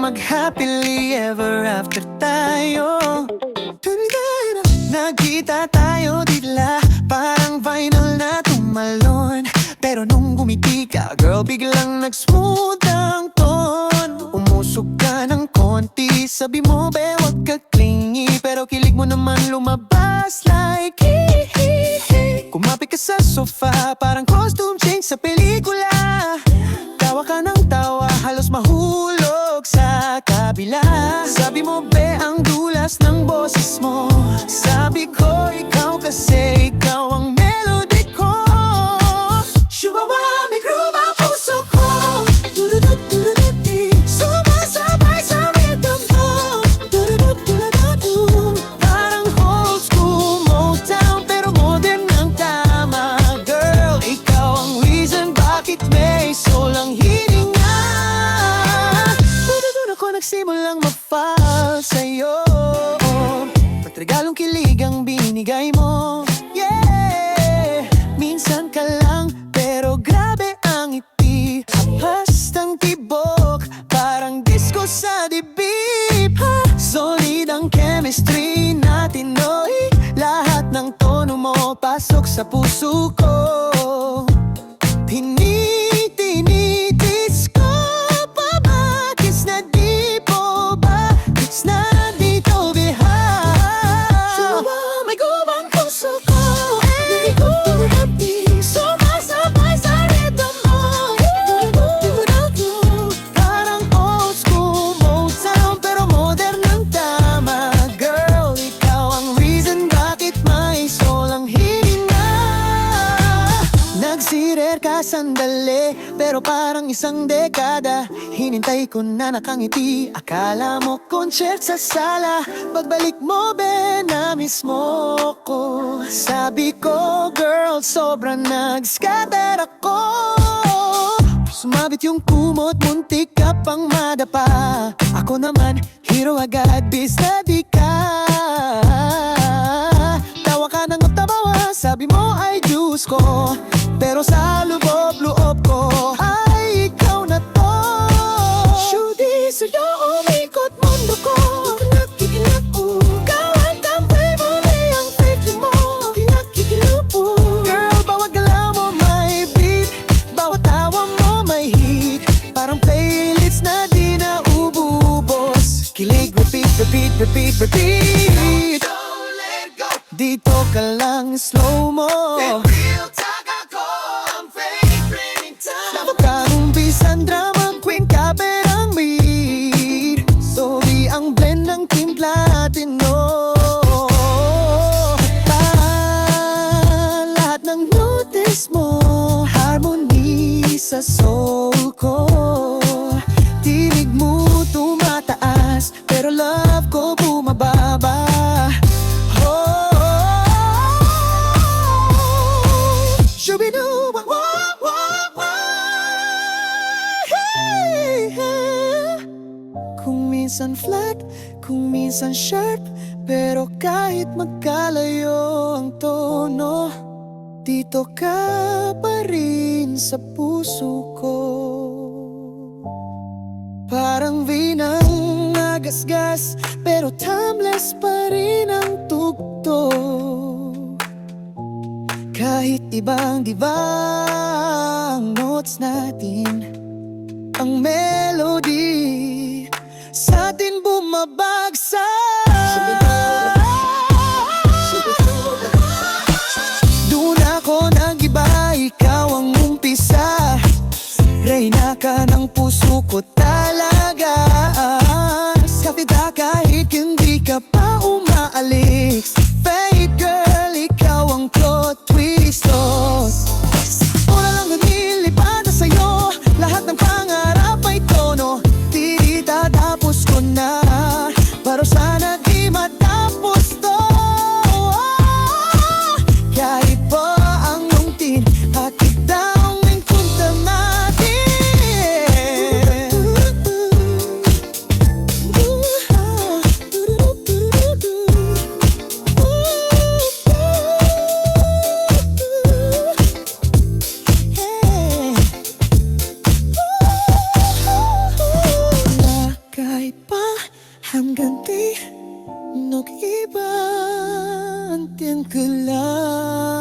mag-happily ever after tayo. Nagkita tayo dila, parang vinyl na tumalon. Pero nung gumiti ka, girl, biglang nag-smooth ang ton. Umusog ka ng konti, sabi mo, be, wag ka clingy. Pero kilig mo naman lumabas like hee. Kumapit ka sa sofa, parang costume change sa pelikula. Tawa ka ng tawa, halos mahulog sa kabila. Sabi mo, be, ang dulas ng boses mo. Sabi ko, ikaw kasi, ikaw ang melody ko. Shubawa, may groove ang puso ko. Durudut-durudut-di, sumasabay sa rhythm mo. Durudut-durudut-dum, parang old school Motown, pero modern ang tama. Girl, ikaw ang reason bakit may soul ang hininga. Doon ako nagsimulang ma-fall sa'yo. Regalong kilig ang binigay mo, yeah. Minsan ka lang, pero grabe ang ngiti. Hapastang tibok, parang disco sa dibdib. Solid ang chemistry natin, oy. Lahat ng tono mo, pasok sa puso ko. Tinitinitis ko pa ba? Kiss na di po ba? Kiss na dito behind. Sandali, pero parang isang dekada. Hinintay ko na nakangiti. Akala mo concert sa sala. Pagbalik mo, be, na-miss mo ko. Sabi ko, girl, sobrang nag-scatter ako. Sumabit yung kumot, muntik ka pang madapa. Ako naman, hero agad, bis na di ka. Tawa ka ng tabawa, sabi mo ay Diyos ko. Pero sa loob ko ay ikaw na to. Shudi sa'yo umikot mundo ko. Nakikinig ko. Kawan tambay mo na yung fake mo. Nakikinig ko. Girl, bawat galaw mo may beat. Bawat tawa mo may hit. Parang playlist na di na ububos. Kilig, repeat, repeat, repeat, repeat. Don't let go. Dito ka lang slow mo. Bisan drama queen ka perang beat. Sorry ang blend ng Team Platino. Lahat ng notice mo, harmony sa soul ko. Tinig mo tumataas, pero love ko bumababa. Shoo-be-doo, kung minsan flat, kung minsan sharp, pero kahit magkalayo ang tono, dito ka pa rin sa puso ko. Parang vinang nagasgas, pero timeless pa rin ang tugto. Kahit ibang divang notes natin, ang melody sa atin bumabagsak. Doon ako nag-iba, ikaw ang umpisa. Reyna ka ng puso ko talaga. Kapita kahit hindi ka pa umaalis. Fate girl, ikaw ang plot twist. Wala lang nilipad na sa'yo. Lahat ng pangarap ay tono. Tapos ko na, pero sana di matapos to. Kahit pa ang lungtin, hatid daw ang punta natin. Ganyan ka lang.